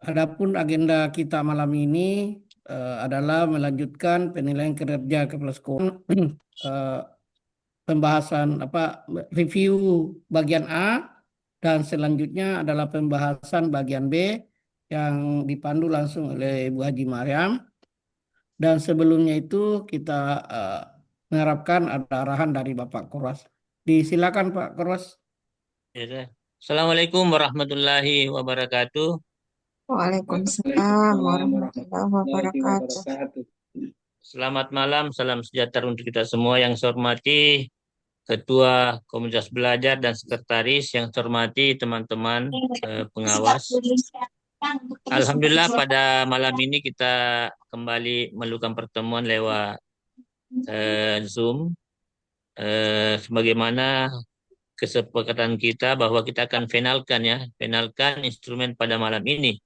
Adapun agenda kita malam ini adalah melanjutkan penilaian kinerja kepala sekolah, eh, pembahasan review bagian A, dan selanjutnya adalah pembahasan bagian B yang dipandu langsung oleh Ibu Haji Maryam. Dan sebelumnya itu kita eh, mengharapkan ada arahan dari Bapak Kuras. Disilakan Pak Kuras. Ya. Assalamualaikum warahmatullahi wabarakatuh. Waalaikumsalam Waalaikumsalam warahmatullahi warahmatullahi wabarakatuh. wabarakatuh. Selamat malam, salam sejahtera untuk kita semua yang saya hormati Ketua Komunitas Belajar dan Sekretaris, yang saya hormati teman-teman pengawas. Alhamdulillah pada malam ini kita kembali melakukan pertemuan lewat Zoom. Sebagaimana kesepakatan kita bahwa kita akan finalkan instrumen pada malam ini.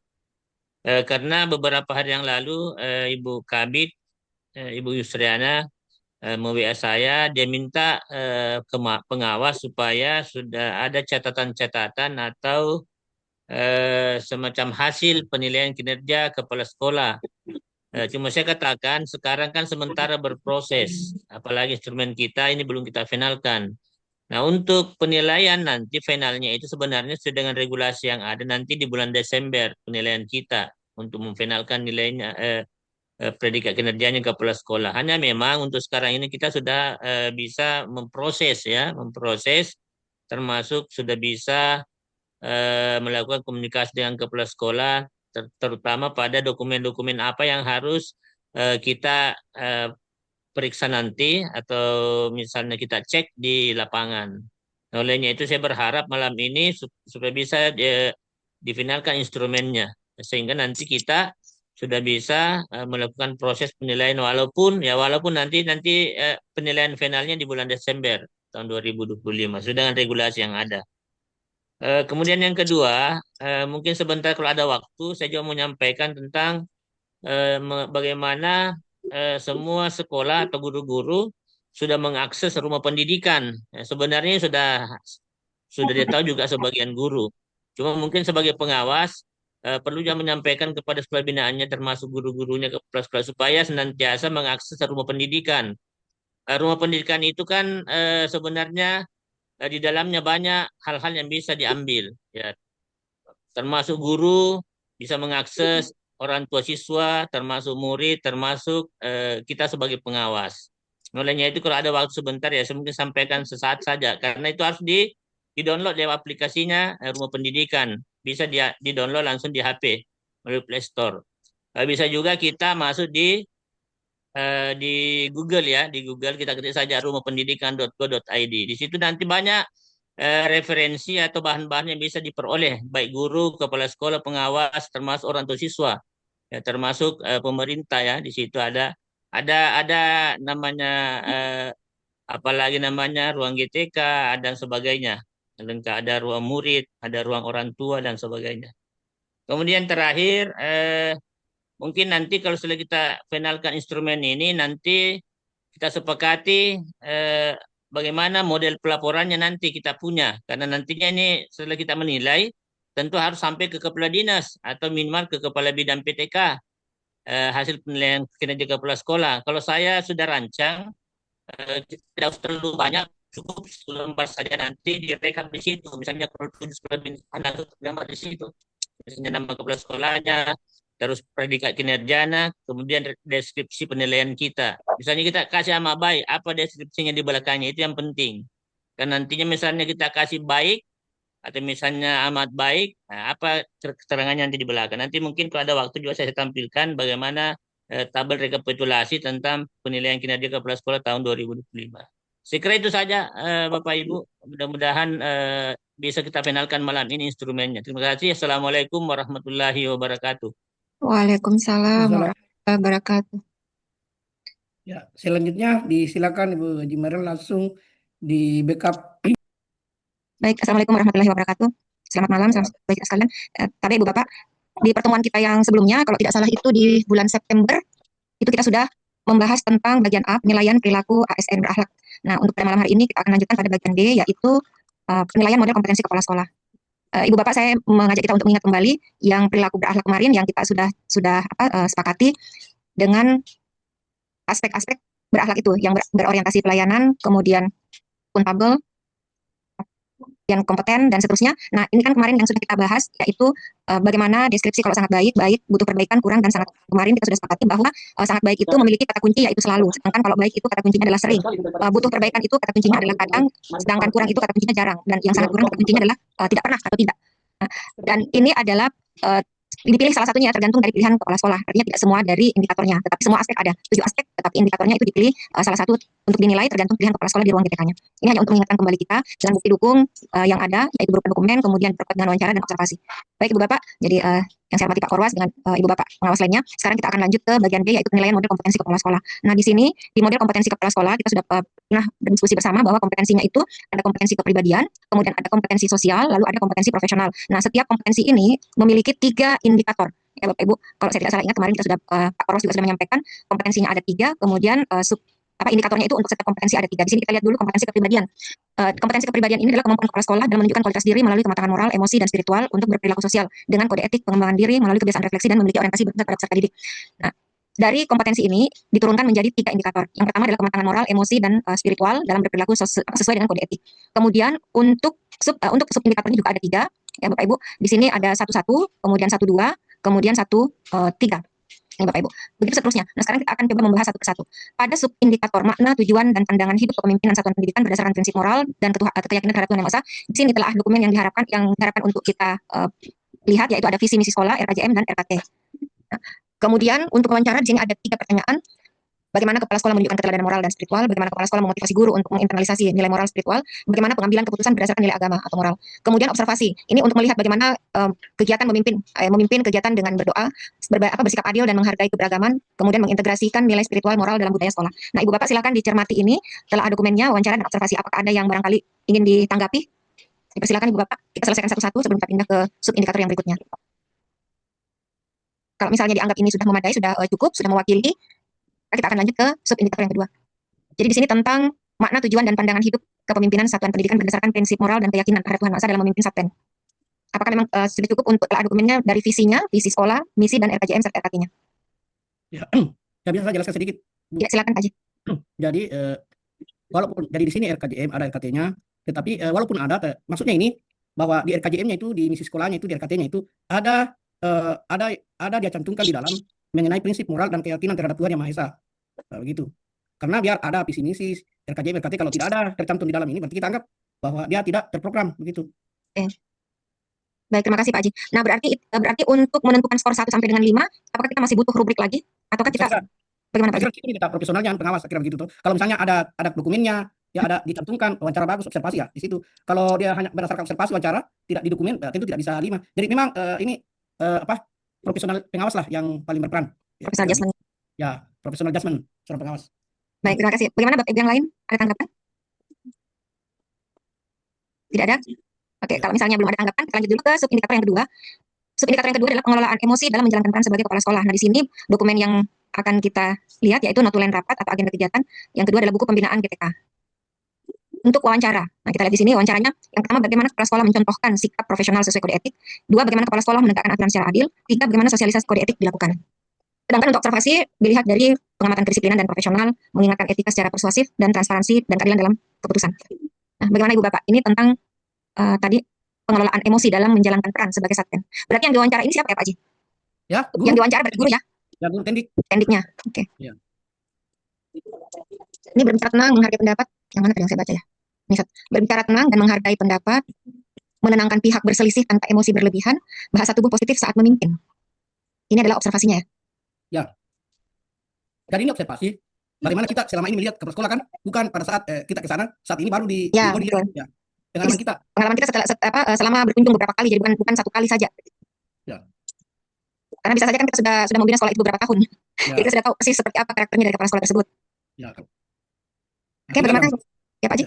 Karena beberapa hari yang lalu Ibu Kabit, Ibu Yusriana me-WA saya, dia minta pengawas supaya sudah ada catatan-catatan atau semacam hasil penilaian kinerja kepala sekolah. Cuma saya katakan sekarang kan sementara berproses, apalagi instrumen kita ini belum kita finalkan. Nah, untuk penilaian nanti finalnya itu sebenarnya sesuai dengan regulasi yang ada nanti di bulan Desember penilaian kita untuk memfinalkan nilainya predikat kinerjanya kepala sekolah. Hanya memang untuk sekarang ini kita sudah bisa memproses termasuk sudah bisa melakukan komunikasi dengan kepala sekolah terutama pada dokumen-dokumen apa yang harus kita periksa nanti atau misalnya kita cek di lapangan. Olehnya itu saya berharap malam ini supaya bisa difinalkan instrumennya sehingga nanti kita sudah bisa melakukan proses penilaian walaupun nanti penilaian finalnya di bulan Desember tahun 2025 sudah dengan regulasi yang ada. Kemudian yang kedua, mungkin sebentar kalau ada waktu saya juga mau menyampaikan tentang bagaimana semua sekolah atau guru-guru sudah mengakses rumah pendidikan. Sebenarnya sudah dia tahu juga sebagian guru. Cuma mungkin sebagai pengawas perlu juga menyampaikan kepada sekolah binaannya termasuk guru-gurunya ke sekolah supaya senantiasa mengakses rumah pendidikan. Rumah pendidikan itu kan sebenarnya di dalamnya banyak hal-hal yang bisa diambil, ya, termasuk guru bisa mengakses orang tua siswa, termasuk murid, termasuk kita sebagai pengawas. Olehnya itu kalau ada waktu sebentar ya saya mungkin sampaikan sesaat saja karena itu harus di-download lewat aplikasinya Rumah Pendidikan. Bisa di-download langsung di HP melalui Play Store. Bisa juga kita masuk di Google ya, di Google kita ketik saja rumahpendidikan.go.id. Di situ nanti banyak referensi atau bahan-bahan yang bisa diperoleh baik guru, kepala sekolah, pengawas, termasuk orang tua siswa, ya, termasuk pemerintah ya. Di situ ada namanya eh, apalagi namanya ruang GTK dan sebagainya. Lengkap ada ruang murid, ada ruang orang tua dan sebagainya. Kemudian terakhir mungkin nanti kalau sudah kita finalkan instrumen ini, nanti kita sepakati bagaimana model pelaporannya nanti kita punya. Karena nantinya ini setelah kita menilai, tentu harus sampai ke kepala dinas atau minimal ke kepala bidang PTK hasil penilaian kinerja kepala sekolah. Kalau saya sudah rancang, tidak usah terlalu banyak, cukup 10 lembar saja nanti direkam di situ. Misalnya kalau tulis sekolah bintang, gambar di situ misalnya nama kepala sekolahnya, terus predikat kinerjanya, kemudian deskripsi penilaian kita. Misalnya kita kasih nama baik, apa deskripsinya di belakangnya itu yang penting. Dan nantinya misalnya kita kasih baik atau misalnya amat baik, nah, apa keterangannya nanti di belakang. Nanti mungkin kalau ada waktu juga saya tampilkan bagaimana tabel rekapitulasi tentang penilaian kinerja kepala sekolah tahun 2025. Saya kira itu saja Bapak Ibu. Mudah-mudahan bisa kita finalkan malam ini instrumennya. Terima kasih. Assalamualaikum warahmatullahi wabarakatuh. Waalaikumsalam Masalah. warahmatullahi wabarakatuh. Ya, selanjutnya disilakan Ibu Haji Maryam langsung di backup. Baik, Assalamualaikum warahmatullahi wabarakatuh. Selamat malam, selamat baik sekalian. Tadi Ibu Bapak, di pertemuan kita yang sebelumnya, kalau tidak salah itu di bulan September, itu kita sudah membahas tentang bagian A, penilaian perilaku ASN berakhlak. Nah, untuk pada malam hari ini kita akan lanjutkan pada bagian D, yaitu penilaian model kompetensi kepala sekolah. Ibu Bapak, saya mengajak kita untuk mengingat kembali yang perilaku berakhlak kemarin yang kita sudah sepakati dengan aspek-aspek berakhlak itu yang berorientasi pelayanan, kemudian akuntabel, yang kompeten dan seterusnya. Nah, ini kan kemarin yang sudah kita bahas yaitu bagaimana deskripsi kalau sangat baik, baik, butuh perbaikan, kurang, dan sangat. Kemarin kita sudah sepakati bahwa sangat baik itu memiliki kata kunci yaitu selalu, sedangkan kalau baik itu kata kuncinya adalah sering. Butuh perbaikan itu kata kuncinya adalah kadang, sedangkan kurang itu kata kuncinya jarang, dan yang sangat kurang kata kuncinya adalah tidak pernah atau tidak. Nah, dan ini adalah dipilih salah satunya tergantung dari pilihan kepala sekolah. Artinya tidak semua dari indikatornya, tetapi semua aspek ada. 7 aspek, tetapi indikatornya itu dipilih salah satu untuk dinilai tergantung pilihan kepala sekolah di ruang GTK-nya. Ini hanya untuk mengingatkan kembali kita dengan bukti dukung yang ada, yaitu berupa dokumen, kemudian perkuat dengan wawancara dan observasi. Baik Ibu Bapak, jadi yang saya hormati Pak Korwas dengan Ibu Bapak pengawas lainnya, sekarang kita akan lanjut ke bagian B, yaitu penilaian model kompetensi kepala sekolah. Nah, di sini di model kompetensi kepala sekolah kita sudah pernah berdiskusi bersama bahwa kompetensinya itu ada kompetensi kepribadian, kemudian ada kompetensi sosial, lalu ada kompetensi profesional. Nah, setiap kompetensi ini memiliki 3 indikator. Ya Bapak Ibu, kalau saya tidak salah ingat kemarin kita sudah Pak Korwas juga sudah menyampaikan kompetensinya ada 3, kemudian indikatornya itu untuk setiap kompetensi ada 3. Di sini kita lihat dulu kompetensi kepribadian. Kompetensi kepribadian ini adalah kemampuan kepala sekolah dalam menunjukkan kualitas diri melalui kematangan moral, emosi, dan spiritual untuk berperilaku sosial dengan kode etik, pengembangan diri melalui kebiasaan refleksi dan memiliki orientasi berpusat pada peserta didik. Nah, dari kompetensi ini diturunkan menjadi 3 indikator. Yang pertama adalah kematangan moral, emosi, dan spiritual dalam berperilaku sesuai dengan kode etik. Kemudian untuk sub indikatornya juga ada 3. Ya Bapak Ibu, di sini ada 1-1, kemudian 1-2, kemudian 1-3. Ini Bapak Ibu. Begitu seterusnya. Nah, sekarang kita akan coba membahas satu persatu. Pada sub indikator makna, tujuan, dan pandangan hidup kepemimpinan satuan pendidikan berdasarkan prinsip moral dan keyakinan terhadap Tuhan Yang Maha Esa. Di sini telah dokumen yang diharapkan untuk kita lihat, yaitu ada visi misi sekolah, RKJM, dan RKT. Nah, kemudian untuk wawancara di sini ada 3 pertanyaan. Bagaimana kepala sekolah menunjukkan keteladanan moral dan spiritual? Bagaimana kepala sekolah memotivasi guru untuk menginternalisasi nilai moral spiritual? Bagaimana pengambilan keputusan berdasarkan nilai agama atau moral? Kemudian observasi. Ini untuk melihat bagaimana kegiatan memimpin kegiatan dengan berdoa, bersikap adil dan menghargai keberagaman, kemudian mengintegrasikan nilai spiritual moral dalam budaya sekolah. Nah, Ibu Bapak silakan dicermati ini. Telah ada dokumennya, wawancara dan observasi. Apakah ada yang barangkali ingin ditanggapi? Dipersilakan Ibu Bapak. Kita selesaikan satu-satu sebelum kita pindah ke sub indikator yang berikutnya. Kalau misalnya dianggap ini sudah memadai, sudah cukup, sudah mewakili, kita akan lanjut ke sub indikator yang kedua. Jadi di sini tentang makna, tujuan, dan pandangan hidup kepemimpinan satuan pendidikan berdasarkan prinsip moral dan keyakinan terhadap Tuhan Maha Esa dalam memimpin Satpen. Apakah memang sudah cukup untuk telah dokumennya dari visinya, visi sekolah, misi, dan RKJM serta RKT-nya? Ya, saya bisa jelaskan sedikit, Bu. Ya, silakan Pak Haji. Jadi walaupun jadi di sini RKJM ada RKT-nya, tetapi walaupun maksudnya ini bahwa di RKJM-nya itu, di misi sekolahnya itu, di RKT-nya itu ada dia cantumkan di dalam mengenai prinsip moral dan keyakinan terhadap Tuhan Yang Maha Esa. Begitu. Karena biar ada visi misi RKJM, RKT, kalau tidak ada tercantum di dalam ini berarti kita anggap bahwa dia tidak terprogram begitu. Baik, terima kasih Pak Haji. Nah, berarti untuk menentukan skor 1 sampai dengan 5, apakah kita masih butuh rubrik lagi ataukah kita bagaimana Pak Haji? Ini kita profesionalnya pengawas, kira begitu tuh. Kalau misalnya ada dokumennya, ya ada dicantumkan wawancara bagus, observasi ya di situ. Kalau dia hanya berdasarkan observasi wawancara, tidak di dokumen, tentu tidak bisa 5. Jadi memang ini profesional pengawas lah yang paling berperan. Profesional Jasmine. Ya, profesional Jasmine, seorang pengawas. Baik, terima kasih. Bagaimana Bapak Ibu yang lain? Ada tanggapan? Tidak ada? Oke, kalau misalnya belum ada tanggapan, kita lanjut dulu ke sub indikator yang kedua. Sub indikator yang kedua adalah pengelolaan emosi dalam menjalankan peran sebagai kepala sekolah. Nah, di sini dokumen yang akan kita lihat yaitu notulen rapat atau agenda kegiatan. Yang kedua adalah buku pembinaan GTK. Untuk wawancara. Nah, kita lihat di sini wawancaranya. Yang pertama, bagaimana kepala sekolah mencontohkan sikap profesional sesuai kode etik. 2, bagaimana kepala sekolah menegakkan aturan secara adil. 3, bagaimana sosialisasi kode etik dilakukan. Sedangkan untuk observasi dilihat dari pengamatan kedisiplinan dan profesional, mengingatkan etika secara persuasif dan transparansi dan keadilan dalam keputusan. Nah, bagaimana Ibu Bapak? Ini tentang tadi pengelolaan emosi dalam menjalankan peran sebagai Satpen. Berarti yang diwawancara ini siapa ya Pak Haji? Ya, guru. Yang diwawancara berarti guru ya? Ya, guru tendik. Tendiknya. Oke. Ya. Ini berbicara tenang, menghargai pendapat. Yang mana tadi yang saya baca ya? Ini berbicara tenang dan menghargai pendapat, menenangkan pihak berselisih tanpa emosi berlebihan, bahasa tubuh positif saat memimpin. Ini adalah observasinya ya? Ya. Jadi ini observasi. Bagaimana kita selama ini melihat kepala sekolah kan, bukan pada saat kita ke sana, saat ini baru di Ya, body betul. ya. Pengalaman kita. Pengalaman kita selama berkunjung beberapa kali, jadi bukan 1 kali saja. Ya. Karena bisa saja kan kita sudah membina sekolah itu beberapa tahun. Ya. Jadi kita sudah tahu persis seperti apa karakternya dari kepala sekolah tersebut. Ya. Oke, bagaimana? Ya Pak Haji?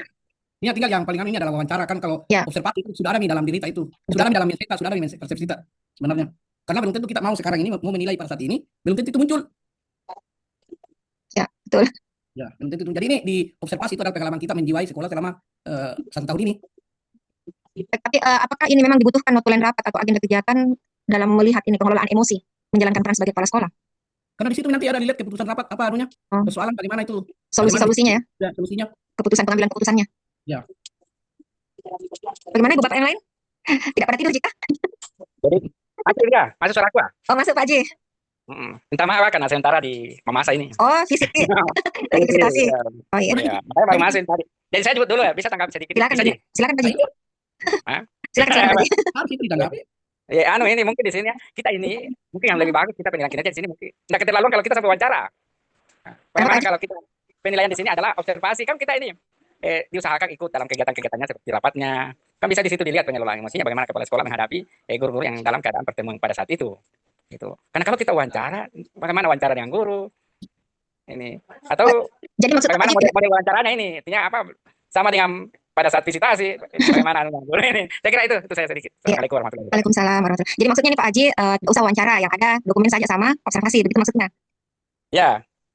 Ini tinggal yang paling ini adalah wawancara kan, kalau Ya. observasi itu sudah ada di dalam diri kita itu. Sudah ada di dalam mindset kita, sudah ada di persepsi kita sebenarnya. Karena belum tentu kita mau sekarang ini mau menilai pada saat ini, belum tentu itu muncul. Ya, betul. Ya, belum tentu. Jadi ini di observasi itu adalah pengalaman kita menjiwai sekolah selama 1 tahun ini. Tapi apakah ini memang dibutuhkan notulen rapat atau agenda kegiatan dalam melihat ini pengelolaan emosi menjalankan peran sebagai kepala sekolah? Karena di situ nanti ada dilihat keputusan rapat apa anunya, Oh, persoalan bagaimana itu, bagaimana solusi-solusinya ya, solusinya. keputusan pengambilan keputusannya. Ya. Bagaimana Ibu Bapak yang lain? Tidak pada tidur Jika? Jadi, masuk ya, masuk suara gua. Oh, masuk Pak Haji. Minta maaf karena sementara di memasa ini. Oh, fisik lagi visitasi. Ya, Oh iya. ya, saya baru masuk tadi. Jadi saya jemput dulu ya, bisa tangkap sedikit. Silakan Bisa Pak Haji. Silakan Pak Haji. Hah? Silakan Pak Haji. Harus itu ditanggapi. Ya, ini mungkin di sini ya, kita ini mungkin yang lebih bagus kita penilaian kinerja di sini mungkin. Tidak keterlaluan kalau kita sampai wawancara. Bagaimana kalau kita penilaian di sini adalah observasi, kan kita ini diusahakan ikut dalam kegiatan-kegiatannya seperti rapatnya. Kan bisa di situ dilihat pengelolaan emosinya bagaimana kepala sekolah menghadapi guru-guru yang dalam keadaan pertemuan pada saat itu. Gitu. Karena kalau kita wawancara, bagaimana wawancara dengan guru? Ini atau Jadi maksud bagaimana Pak Haji, model wawancaranya ini? Artinya apa? Sama dengan pada saat visitasi, bagaimana dengan guru ini? Saya kira itu saya sedikit. Assalamualaikum warahmatullahi wabarakatuh. Waalaikumsalam warahmatullahi wabarakatuh. Jadi maksudnya nih Pak Haji, tidak usah wawancara, yang ada dokumen saja sama observasi, begitu maksudnya? Ya,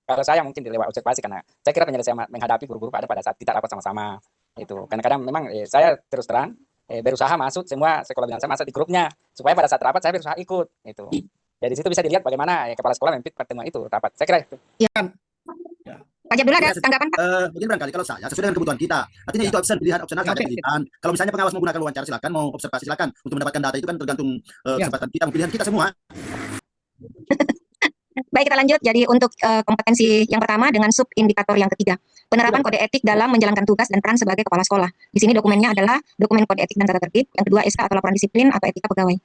kalau saya mungkin lewat observasi karena saya kira penyelesaian menghadapi guru-guru pada saat kita rapat sama-sama itu. Kadang-kadang memang saya terus terang berusaha masuk semua sekolah binaan saya masuk di grupnya supaya pada saat rapat saya berusaha ikut itu. Jadi situ bisa dilihat bagaimana kepala sekolah memimpin pertemuan itu rapat. Saya kira itu. Pak Haji Abdullah ada tanggapan Pak? Mungkin barangkali kalau saya sesuai dengan kebutuhan kita. Artinya itu opsi pilihan opsional Ya, ada oke. pilihan. Kalau misalnya pengawas menggunakan wawancara silakan, mau observasi silakan. Untuk mendapatkan data itu kan tergantung Ya. kesempatan kita, pilihan kita semua. Baik, kita lanjut. Jadi untuk kompetensi yang pertama dengan sub indikator yang ketiga, penerapan kode etik dalam menjalankan tugas dan peran sebagai kepala sekolah. Di sini dokumennya adalah dokumen kode etik dan tata tertib. Yang kedua SK atau laporan disiplin atau etika pegawai.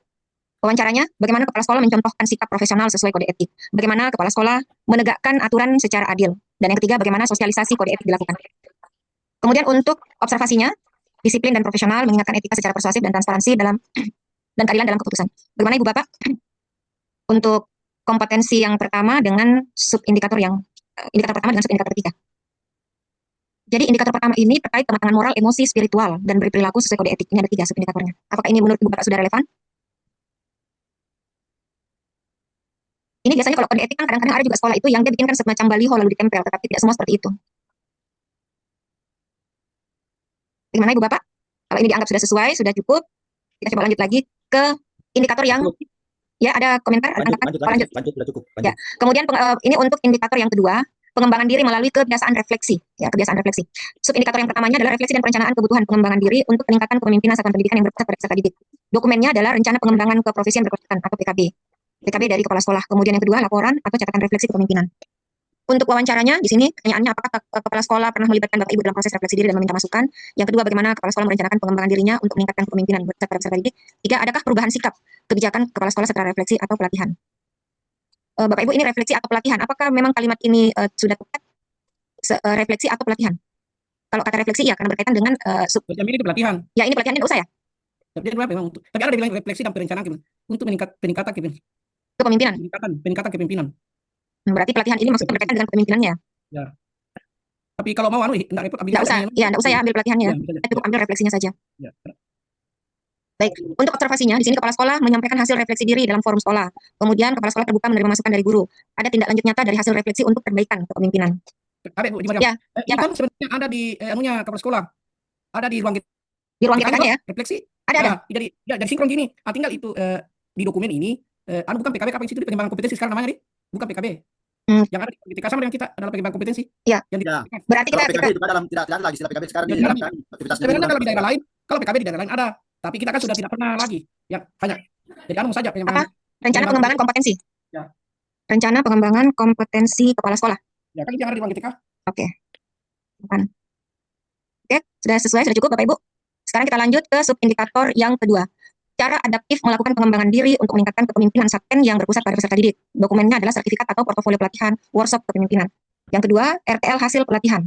Wawancaranya, bagaimana kepala sekolah mencontohkan sikap profesional sesuai kode etik. Bagaimana kepala sekolah menegakkan aturan secara adil. Dan yang ketiga, bagaimana sosialisasi kode etik dilakukan. Kemudian untuk observasinya, disiplin dan profesional mengingatkan etika secara persuasif dan transparansi dalam dan keadilan dalam keputusan. Bagaimana Ibu Bapak? Untuk kompetensi yang pertama dengan subindikator yang indikator pertama dengan subindikator ketiga. Jadi indikator pertama ini terkait kematangan moral, emosi, spiritual dan berperilaku sesuai kode etik. Ini ada 3 subindikatornya. Apakah ini menurut Ibu Bapak sudah relevan? Ini biasanya kalau kode etik kan kadang-kadang ada juga sekolah itu yang dia bikinkan semacam baliho lalu ditempel, tetapi tidak semua seperti itu. Bagaimana Ibu Bapak? Kalau ini dianggap sudah sesuai, sudah cukup, kita coba lanjut lagi ke indikator yang ya ada komentar. Lanjut, sudah cukup. Ya. Kemudian ini untuk indikator yang kedua, pengembangan diri melalui kebiasaan refleksi. Ya, kebiasaan refleksi. Subindikator yang pertamanya adalah refleksi dan perencanaan kebutuhan pengembangan diri untuk peningkatan kepemimpinan satuan pendidikan yang berpusat pada peserta didik. Dokumennya adalah rencana pengembangan keprofesian berkelanjutan atau PKB. PKB dari kepala sekolah. Kemudian yang kedua, laporan atau catatan refleksi kepemimpinan. Untuk wawancaranya, di sini pertanyaannya apakah kepala sekolah pernah melibatkan Bapak Ibu dalam proses refleksi diri dan meminta masukan? Yang kedua, bagaimana kepala sekolah merencanakan pengembangan dirinya untuk meningkatkan kepemimpinan berpusat pada peserta didik? 3, adakah perubahan sikap kebijakan kepala sekolah setelah refleksi atau pelatihan? Bapak Ibu, ini refleksi atau pelatihan? Apakah memang kalimat ini sudah tepat? Refleksi atau pelatihan? Kalau kata refleksi ya, karena berkaitan dengan Ini pelatihan. ya ini pelatihan tidak usah ya? Tapi ada dibilang refleksi dan perencanaan untuk peningkatan Kepemimpinan. kepemimpinan. Berarti pelatihan ini maksudnya berkaitan dengan kepemimpinannya. Ya. Tapi kalau mau enggak repot ambil Tidak usah, ya tidak usah ya ambil pelatihannya. Ya, Cukup ambil refleksinya saja. Ya. Baik, untuk observasinya, di sini kepala sekolah menyampaikan hasil refleksi diri dalam forum sekolah. Kemudian kepala sekolah terbuka menerima masukan dari guru. Ada tindak lanjut nyata dari hasil refleksi untuk perbaikan kepemimpinan. Ada Bu, Ya, ini ya, Pak. kan sebenarnya ada di anunya kepala sekolah. Ada di ruang Di ruang GPK-nya ya? refleksi. Ada. Jadi sinkron gini. Tinggal itu di dokumen ini bukan PKB apa itu pengembangan kompetensi sekarang namanya nih. Bukan PKB. Yang ada di ketika sama dengan kita adalah pengembangan kompetensi. Iya. Yang Ya. Berarti Kalau kita PKB itu dalam tidak ada lagi istilah PKB sekarang Ya, diterapkan aktivitasnya. sebenarnya kalau di daerah lain, kalau PKB di daerah lain ada, tapi kita kan sudah tidak pernah lagi. Ya, hanya jadi saja pengembangan. rencana pengembangan kompetensi. Ya. Rencana pengembangan kompetensi kepala sekolah. Ya kan itu yang ada di ruang ketika. Oke, sudah sesuai, sudah cukup Bapak Ibu. Sekarang kita lanjut ke subindikator yang kedua. Cara adaptif melakukan pengembangan diri untuk meningkatkan kepemimpinan Sapken yang berpusat pada peserta didik. Dokumennya adalah sertifikat atau portofolio pelatihan workshop kepemimpinan. Yang kedua, RTL hasil pelatihan.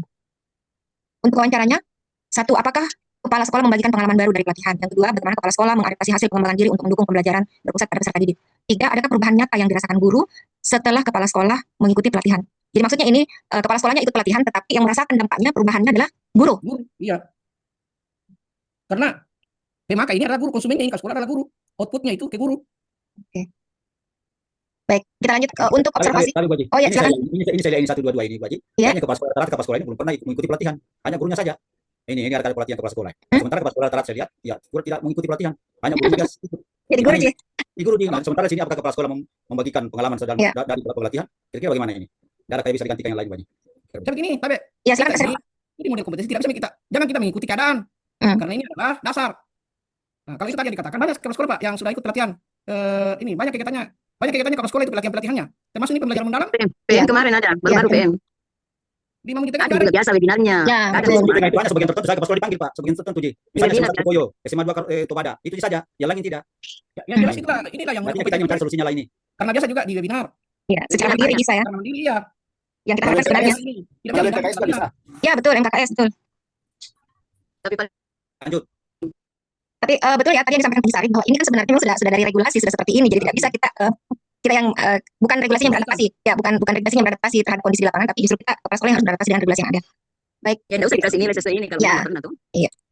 Untuk wawancaranya, 1, apakah kepala sekolah membagikan pengalaman baru dari pelatihan? Yang kedua, bagaimana kepala sekolah mengadaptasi hasil pengembangan diri untuk mendukung pembelajaran berpusat pada peserta didik? 3, adakah perubahan nyata yang dirasakan guru setelah kepala sekolah mengikuti pelatihan? Jadi maksudnya ini kepala sekolahnya ikut pelatihan, tetapi yang merasakan dampaknya perubahannya adalah guru. Iya. Karena PMK ini adalah guru, konsumennya ini sekolah adalah guru. Outputnya itu ke guru. Baik, kita lanjut untuk observasi. Oh ya, silakan. Ini saja ini 122 ini Bu Haji. Ya. Kayaknya kepala sekolah ini belum pernah mengikuti pelatihan, hanya gurunya saja. Ini ada pelatihan kepala sekolah. Hmm? Sementara kepala sekolah terat saya lihat, ya guru tidak mengikuti pelatihan. Hanya guru tugas ikut. Jadi guru Gimana sih. ini? Guru di. Nah, sementara sini apakah kepala sekolah membagikan pengalaman sedang Ya. dari pelatihan? Kira-kira bagaimana ini? Tidak ada kayak bisa digantikan yang lain banyak. Saya begini, Tabe. Ya silakan. Kita ini model kompetisi tidak bisa kita. Jangan kita mengikuti keadaan. Karena ini adalah dasar. Nah, kalau itu tadi yang dikatakan banyak kepala sekolah Pak yang sudah ikut pelatihan. Ini banyak kegiatannya. Banyak kegiatannya kepala sekolah itu pelatihan-pelatihannya. Termasuk ini pembelajaran mendalam. PM kemarin ada, baru-baru PM. Di Mamung kita kan Ada juga ada. juga biasa webinarnya. Ya, Ada betul. semua. Itu hanya sebagian tertentu saya kepala sekolah dipanggil Pak, sebagian tertentu Ji. Misalnya Webinar, SMA 1 Koyo, SMA 2 Topada, itu saja. Yang lain tidak. Ya, jelas inilah yang Berarti kita ingin mencari solusinya lah ini. karena biasa juga di webinar. Ya, secara mandiri bisa ya. Karena mandiri ya. Yang kita Kalau harapkan sebenarnya. Ini tidak Kalau bisa PKS juga bisa. Ya betul MKKS betul. Tapi Lanjut. Tapi betul ya tadi yang disampaikan Pak Sarif bahwa ini kan sebenarnya memang sudah dari regulasi sudah seperti ini. Jadi tidak bisa kita yang bukan regulasinya yang beradaptasi. Ya bukan regulasinya yang beradaptasi terhadap kondisi di lapangan, tapi justru kita kepala sekolah yang harus beradaptasi dengan regulasi yang ada. Baik, ya enggak usah dikasih nilai sesuai ini kalau Ya. pernah tuh.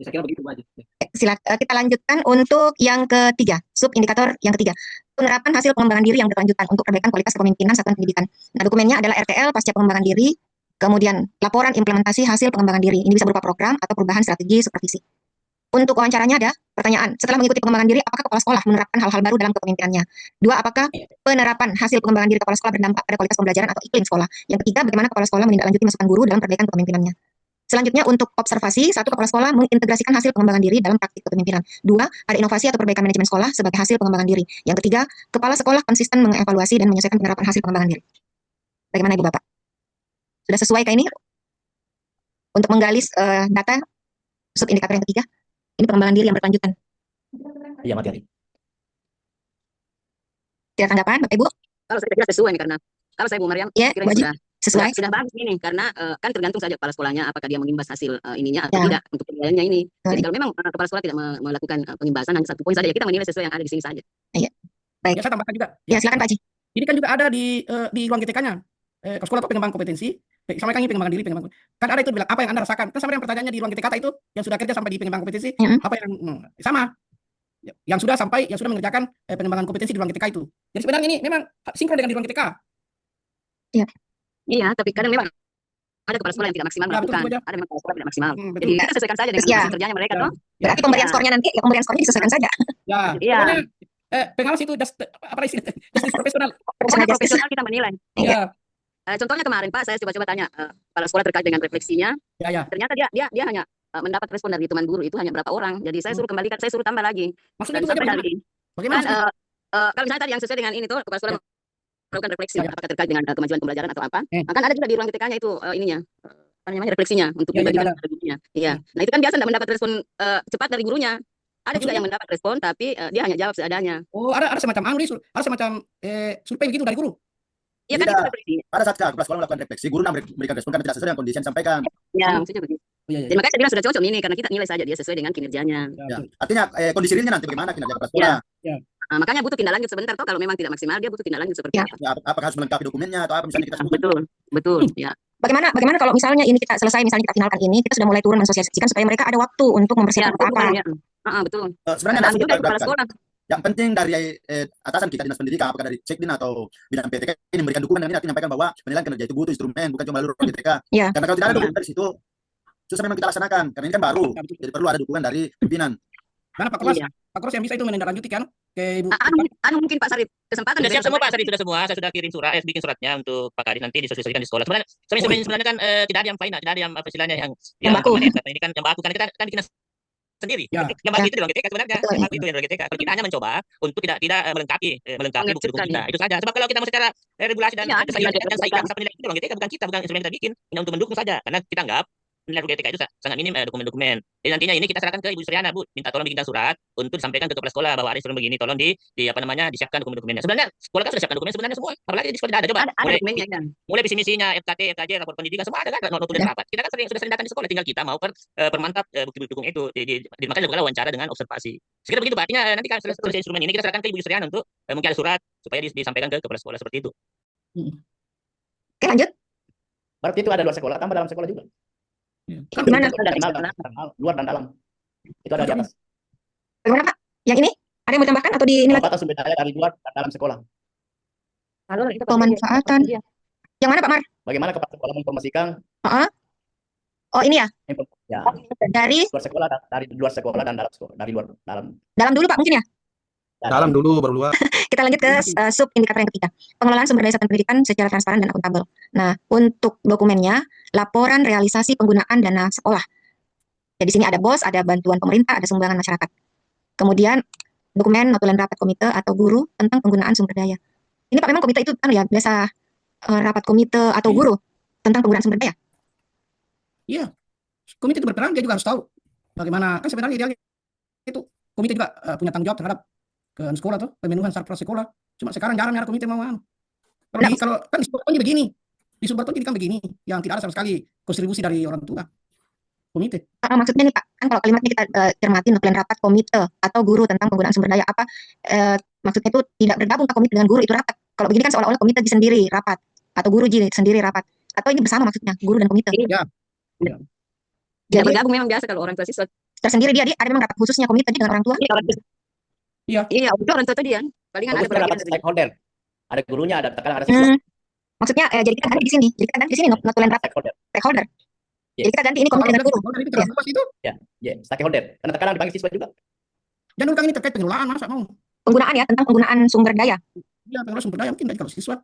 Saya kira begitu aja. Kita lanjutkan untuk yang ketiga, sub indikator yang ketiga. Penerapan hasil pengembangan diri yang berkelanjutan untuk perbaikan kualitas kepemimpinan satuan pendidikan. Nah, dokumennya adalah RTL pasca pengembangan diri, kemudian laporan implementasi hasil pengembangan diri. Ini bisa berupa program atau perubahan strategi supervisi. Untuk wawancaranya ada pertanyaan, setelah mengikuti pengembangan diri, apakah kepala sekolah menerapkan hal-hal baru dalam kepemimpinannya? 2, apakah penerapan hasil pengembangan diri kepala sekolah berdampak pada kualitas pembelajaran atau iklim sekolah? Yang ketiga, bagaimana kepala sekolah menindaklanjuti masukan guru dalam perbaikan kepemimpinannya? Selanjutnya untuk observasi, 1, kepala sekolah mengintegrasikan hasil pengembangan diri dalam praktik kepemimpinan. 2, ada inovasi atau perbaikan manajemen sekolah sebagai hasil pengembangan diri. Yang ketiga, kepala sekolah konsisten mengevaluasi dan menyesuaikan penerapan hasil pengembangan diri. Bagaimana Ibu Bapak? Sudah sesuai kah ini untuk menggali data sub indikator yang ketiga? Ini pengembangan diri yang berkelanjutan. Iya, materi. Tidak tanggapan Bapak Ibu? Kalau saya kira sesuai nih karena kalau saya Bu Mariam Ya, kira Bu Haji, sesuai. sudah bagus ini karena kan tergantung saja kepala sekolahnya apakah dia mengimbas hasil ininya atau Ya. tidak untuk penilaiannya ini. Jadi Baik. kalau memang kepala sekolah tidak melakukan pengimbasan hanya 1 poin saja ya kita menilai sesuai yang ada di sini saja. Baik. Ya, saya tambahkan juga. Ya, silakan Pak Haji. Ini kan juga ada di ruang GTK-nya. Kepala sekolah atau pengembangan kompetensi. Sampaikan ini pengembangan diri, pengembangan. Kan ada itu bilang apa yang Anda rasakan. Kan sampai yang pertanyaannya di ruang GTK itu yang sudah kerja sampai di pengembangan kompetensi, apa yang sama. Yang sudah mengerjakan pengembangan kompetensi di ruang GTK itu. Jadi sebenarnya ini memang sinkron dengan di ruang GTK. Iya, tapi kadang memang ada kepala sekolah yang tidak maksimal Ya, betul, melakukan. betul aja. Ada memang kepala sekolah tidak maksimal. Betul. Jadi kita sesuaikan saja dengan Ya. hasil kerjanya mereka Ya. toh. Berarti pemberian Ya. skornya nanti, ya pemberian skornya disesuaikan saja. Ya. Iya. Pokoknya, pengawas itu apa istilahnya? Justice profesional. Pokoknya profesional kita menilai. Ya. Contohnya kemarin Pak, saya coba-coba tanya kepala sekolah terkait dengan refleksinya. Ya. Ternyata dia hanya mendapat respon dari teman guru itu hanya berapa orang. Jadi saya suruh kembalikan, saya suruh tambah lagi. Maksudnya Dan itu sampai bagaimana? dari Bagaimana? kan kalau misalnya tadi yang sesuai dengan ini tuh kepala sekolah melakukan refleksi Ya. apakah terkait dengan kemajuan pembelajaran atau apa. Eh. Kan ada juga di ruang GTK-nya itu ininya apa namanya refleksinya untuk Ya, dibagikan ada. kepada gurunya. Iya. Nah itu kan biasa tidak mendapat respon cepat dari gurunya. Ada juga yang mendapat respon tapi dia hanya jawab seadanya. Oh, ada semacam ada semacam survei begitu dari guru. Iya kan Tidak. itu refleksi. Pada saat kepala sekolah melakukan refleksi, guru memberikan respon karena tidak sesuai dengan kondisi yang disampaikan. Ya, maksudnya begitu. Oh, iya, Jadi makanya saya bilang sudah cocok ini karena kita nilai saja dia sesuai dengan kinerjanya. Ya. Artinya kondisi realnya nanti bagaimana kinerja kepala sekolah? Nah, makanya butuh tindak lanjut sebentar toh kalau memang tidak maksimal dia butuh tindak lanjut seperti Ya. apa. Ya, apakah harus melengkapi dokumennya atau apa misalnya kita sebutkan? Betul. Ya. Bagaimana kalau misalnya ini kita selesai, misalnya kita finalkan ini, kita sudah mulai turun mensosialisasikan supaya mereka ada waktu untuk Ya, mempersiapkan betul, apa-apa. ya. Betul. Sebenarnya Dan ada juga kepala sekolah. yang penting dari atasan kita dinas pendidikan, apakah dari Sekdin atau bidang PTK ini memberikan dukungan dan ini artinya menyampaikan bahwa penilaian kinerja itu butuh instrumen, bukan cuma melalui PTK. Ya. Karena kalau tidak ada dukungan dari situ, susah memang kita laksanakan. Karena ini kan baru, jadi perlu ada dukungan dari pimpinan. Mana Pak Kepala? Iya. Pak Kepala yang bisa itu menindaklanjuti kan ke Ibu. Mungkin Pak Sarip kesempatan Sudah beliau siap semua Pak, sampaikan. Sari sudah semua. Saya sudah kirim surat, bikin suratnya untuk Pak Kadis nanti disosialisasikan di sekolah. Sebenarnya kan tidak ada yang final, tidak ada yang apa istilahnya yang baku. permanen. Karena ini kan yang baku kan kita kan bikin sendiri. Ya. Yang baku itu di ruang GTK sebenarnya. Betul. Yang baku itu di ruang GTK. Kalau kita hanya mencoba untuk tidak melengkapi bukti-bukti Mengecilkan, kita. ya. Itu saja. Sebab kalau kita mau secara regulasi dan Ya, ada kesahihan penilaian dan sahihan penilaian itu ruang GTK bukan kita, bukan instrumen yang kita bikin. Hanya untuk mendukung saja. Karena kita anggap penilaian GTK itu sangat minim dokumen-dokumen. Jadi nantinya ini kita serahkan ke Ibu Suryana, Bu. Minta tolong bikinkan surat untuk disampaikan ke kepala sekolah bahwa ada instrumen begini, tolong disiapkan dokumen-dokumennya. Sebenarnya sekolah kan sudah siapkan dokumen sebenarnya semua. Apalagi di sekolah tidak ada. Coba Ada dokumennya ya. mulai visi misinya, FKT, FKJ, rapor pendidikan semua ada kan, notu dan rapat. Kita kan sudah sering datang di sekolah, tinggal kita mau permantap bukti-bukti dukung itu. Makanya dilakukan wawancara dengan observasi. Sekira begitu Pak. Artinya nanti kan selesai instrumen ini kita serahkan ke Ibu Suryana untuk mungkin ada surat supaya disampaikan ke kepala sekolah seperti itu. Oke, lanjut. Berarti itu ada luar sekolah, tambah dalam sekolah juga. Kan gimana? Itu ada internal, luar dan dalam. Itu ada di atas. Bagaimana Pak? Yang ini? Ada yang mau ditambahkan atau di ini lagi? Batas sumber daya dari luar dan dalam sekolah. Lalu itu Pemanfaatan. Yang mana Pak Mar? Bagaimana kepala sekolah menginformasikan Oh, ini ya, Ya, dari dari luar sekolah dan dalam sekolah, dari luar dalam. dalam dulu Pak mungkin ya. Ya, Dalam dulu baru luar. Kita lanjut ke sub indikator yang ketiga. Pengelolaan sumber daya satuan pendidikan secara transparan dan akuntabel. Nah, untuk dokumennya, laporan realisasi penggunaan dana sekolah. Jadi di sini ada BOS, ada bantuan pemerintah, ada sumbangan masyarakat. Kemudian dokumen notulen rapat komite atau guru tentang penggunaan sumber daya. Ini Pak memang komite itu kan ya biasa rapat komite atau guru tentang penggunaan sumber daya. Iya, komite itu berperan, dia juga harus tahu bagaimana. Kan sebenarnya idealnya itu komite juga punya tanggung jawab terhadap ke sekolah tuh, pemenuhan sarana sekolah. Cuma sekarang jarang ada komite mau kalau kan di Sumberton begini, di Sumberton kan begini, yang tidak ada sama sekali kontribusi dari orang tua komite. Maksudnya nih Pak, kan kalau kalimatnya kita cermati notulen rapat komite atau guru tentang penggunaan sumber daya apa maksudnya itu tidak bergabung Pak komite dengan guru itu rapat. Kalau begini kan seolah-olah komite sendiri rapat atau guru sendiri rapat. Atau ini bersama maksudnya guru dan komite. Ya. Tidak Jadi bergabung memang biasa kalau orang tua siswa. tersendiri dia ada memang rapat khususnya komite tadi dengan orang tua. Iya, itu orang tua dia. Palingan ada Bagus rapat bagian dari stakeholder. Ada gurunya, ada terkadang ada siswa. Maksudnya jadi kita ganti di sini. Jadi kita ganti di sini notulen rapat stakeholder. Yes. Jadi kita ganti ini komite dengan guru. Itu terlalu luas itu. Ya, stakeholder. Karena terkadang dipanggil siswa juga. Dan kan ini terkait pengelolaan, masa mau? Penggunaan ya, tentang penggunaan sumber daya. Ya, pengelolaan sumber daya mungkin dari kalau siswa.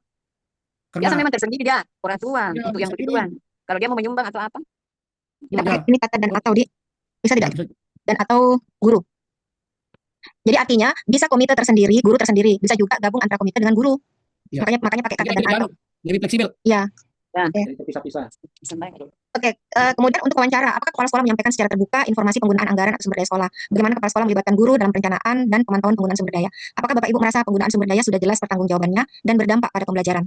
biasa memang tersendiri dia orang tua Ya, untuk yang tersendiri. begituan. Kalau dia mau menyumbang atau apa? Tidak Ya. ini kata dan atau di bisa tidak dan atau guru. Jadi artinya bisa komite tersendiri, guru tersendiri, bisa juga gabung antara komite dengan guru. Ya. Makanya pakai kata dan atau. Lebih fleksibel. Pisah-pisah. Oke, kemudian untuk wawancara, apakah kepala sekolah menyampaikan secara terbuka informasi penggunaan anggaran atau sumber daya sekolah? Bagaimana kepala sekolah melibatkan guru dalam perencanaan dan pemantauan penggunaan sumber daya? Apakah Bapak Ibu merasa penggunaan sumber daya sudah jelas pertanggungjawabannya dan berdampak pada pembelajaran?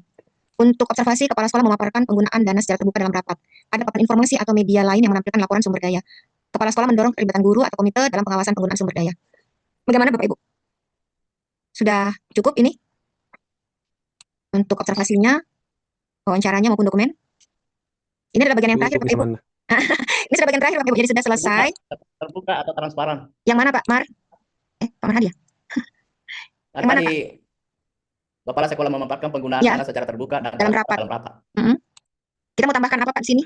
Untuk observasi, kepala sekolah memaparkan penggunaan dana secara terbuka dalam rapat. Ada papan informasi atau media lain yang menampilkan laporan sumber daya. Kepala sekolah mendorong keterlibatan guru atau komite dalam pengawasan penggunaan sumber daya. Bagaimana Bapak Ibu? Sudah cukup ini? Untuk observasinya, wawancaranya maupun dokumen? Ini adalah bagian yang terakhir Bapak Ibu. Ini sudah bagian terakhir Bapak Ibu, jadi sudah selesai. Terbuka atau transparan. Yang mana Pak Mar? Pak Mar Hadi ya? Yang mana, Tadi kepala sekolah memaparkan penggunaan Ya. dana secara terbuka dan Dalam rapat. Kita mau tambahkan apa Pak di sini?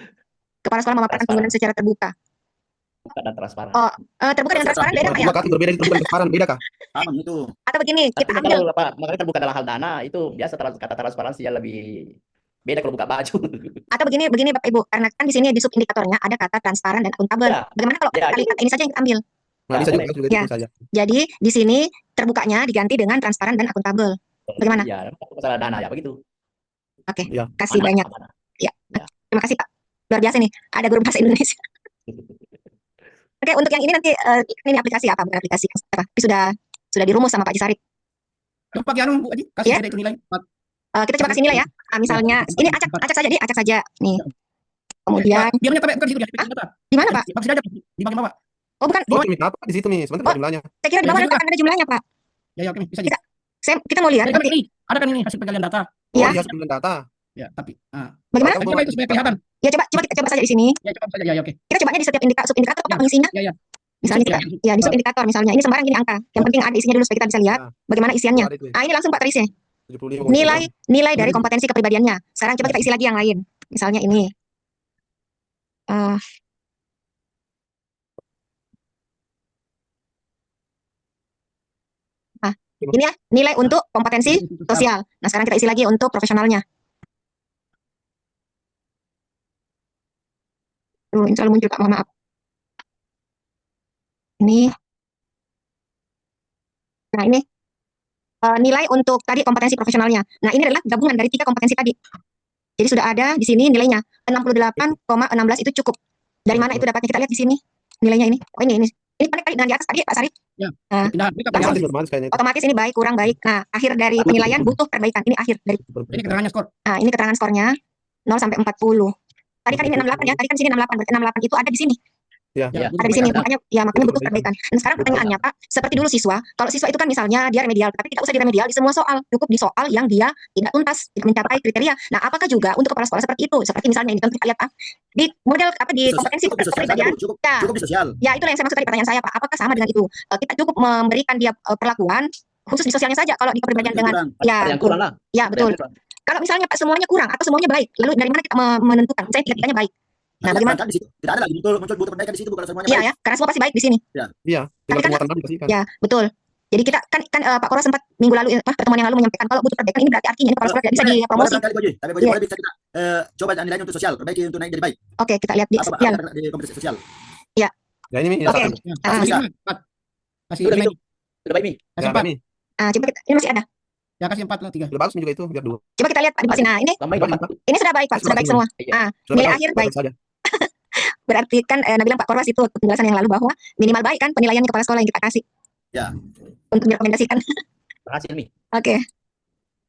Kepala sekolah memaparkan penggunaan secara terbuka. Dan transparan. Oh, terbuka dengan transparan beda Pak ya? Terbuka itu berbeda itu bukan transparan, beda kah? Sama itu. Atau begini, kita Artinya ambil kalau makanya terbuka dalam hal dana itu biasa kata transparansi yang lebih beda kalau buka baju. atau begini Bapak Ibu, karena kan di sini di sub indikatornya ada kata transparan dan akuntabel. Ya. Bagaimana kalau Ya, kalimat ini saja yang kita ambil? Nah, bisa boleh. juga Ya. itu saja. Jadi di sini terbukanya diganti dengan transparan dan akuntabel. Bagaimana? Ya, masalah dana ya begitu. Oke, Ya. kasih Mana- banyak. mana. Terima kasih Pak. Luar biasa nih, ada guru bahasa Indonesia. Oke, untuk yang ini nanti ini aplikasi apa? Bukan aplikasi apa? Tapi sudah dirumus sama Pak Jisarik. Coba pakai anu Bu Aji, kasih Ya. saya itu nilai. Kita coba kasih nilai ya. Misalnya ini acak saja deh, acak saja. Nih. Kemudian Dia punya tabel bukan di situ dia. di mana Pak? Di bagian aja di bagian bawah. Oh bukan, Oh, ini apa di situ nih? Sebentar jumlahnya. saya kira di bawah Ya, akan ada jumlahnya Pak. Ya, oke, bisa aja. Kita mau lihat Ada kan nanti. ini, ada kan ini hasil penggalian data. Oh, Ya. iya, sembilan data. Ya, tapi Bagaimana? coba itu supaya kelihatan. Ya coba kita coba saja di sini. Ya, coba saja ya, oke. Kita cobanya di setiap sub indikator Pak mengisinya. Ya, ya. Misalnya kita di sub indikator misalnya ini sembarang ini angka. Yang penting ada isinya dulu supaya kita bisa lihat bagaimana isiannya. Ada itu. Ini langsung Pak terisi. 75. Nilai dari kompetensi kepribadiannya. Sekarang coba kita isi lagi yang lain. Misalnya ini. Ini ya nilai untuk kompetensi sosial. Nah sekarang kita isi lagi untuk profesionalnya. Ini selalu muncul Pak, mohon maaf. Ini. Nah ini nilai untuk tadi kompetensi profesionalnya. Nah ini adalah gabungan dari 3 kompetensi tadi. Jadi sudah ada di sini nilainya 68,16 itu cukup. Dari mana itu dapatnya kita lihat di sini nilainya ini. Oh ini paling tadi dengan di atas tadi Pak Sarif. Ya. Nah, Pindah. Ya, otomatis kayaknya itu. otomatis ini baik kurang baik. Nah akhir dari penilaian butuh perbaikan. Ini akhir dari. Ini keterangannya skor. Nah ini keterangan skornya 0 sampai 40. Tadi kan ini 68 ya. Tadi kan sini 68. Berarti 68 itu ada di sini. Ya. Ya. Ada di sini, makanya butuh perbaikan. Dan sekarang pertanyaannya Pak, seperti dulu siswa, kalau siswa itu kan misalnya dia remedial, tapi tidak usah di remedial di semua soal, cukup di soal yang dia tidak tuntas, tidak mencapai kriteria. Nah, apakah juga untuk kepala sekolah seperti itu? Seperti misalnya ini kan kita lihat Pak, di model di kompetensi Cukup di sosial kepribadian. saja, cukup di sosial. Ya, itulah yang saya maksud tadi pertanyaan saya Pak. Apakah sama dengan itu? Kita cukup memberikan dia perlakuan khusus di sosialnya saja kalau di kepribadian dengan ya, Ada yang kurang lah. ya betul. Kalau misalnya Pak semuanya kurang atau semuanya baik, lalu dari mana kita menentukan? Misalnya 3-3-nya baik. Nah, bagaimana? Kan di situ tidak ada lagi muncul butuh perbaikan di situ, bukan semuanya Iya baik. ya, karena semua pasti baik di sini. Iya, tinggal kan- penguatan tadi pasti kan. Ya, betul. Jadi kita kan Pak Koro sempat minggu lalu pertemuan yang lalu menyampaikan kalau butuh perbaikan ini berarti artinya ini kepala sekolah tidak bisa Boleh dipromosi. barangkali Boji, tapi Boji Iya. boleh bisa kita coba nilainya untuk sosial, perbaiki untuk naik jadi baik. Oke, kita lihat di Apa sosial. di kompetisi sosial. Ya ini Mi, ya Oke. satu. Ah, Kasih bisa. lima, 4. Kasih Sudah lagi. itu. Sudah baik, Mi. Kasih Ya 4. Mi, coba kita, ini masih ada. Ya kasih 4 lah 3. sudah bagus Mi juga itu biar 2. Coba kita lihat Pak di sini. Nah, Tambahin Sudah, Bapak. ini sudah baik Pak, sudah baik semua. Iya. Sudah Nilai bagus, akhir baik. bagus saja. Berarti kan bilang Pak Korwas itu penjelasan yang lalu bahwa minimal baik kan penilaian kepala sekolah yang kita kasih. Ya. Untuk direkomendasikan. Berhasil, Mi. Oke.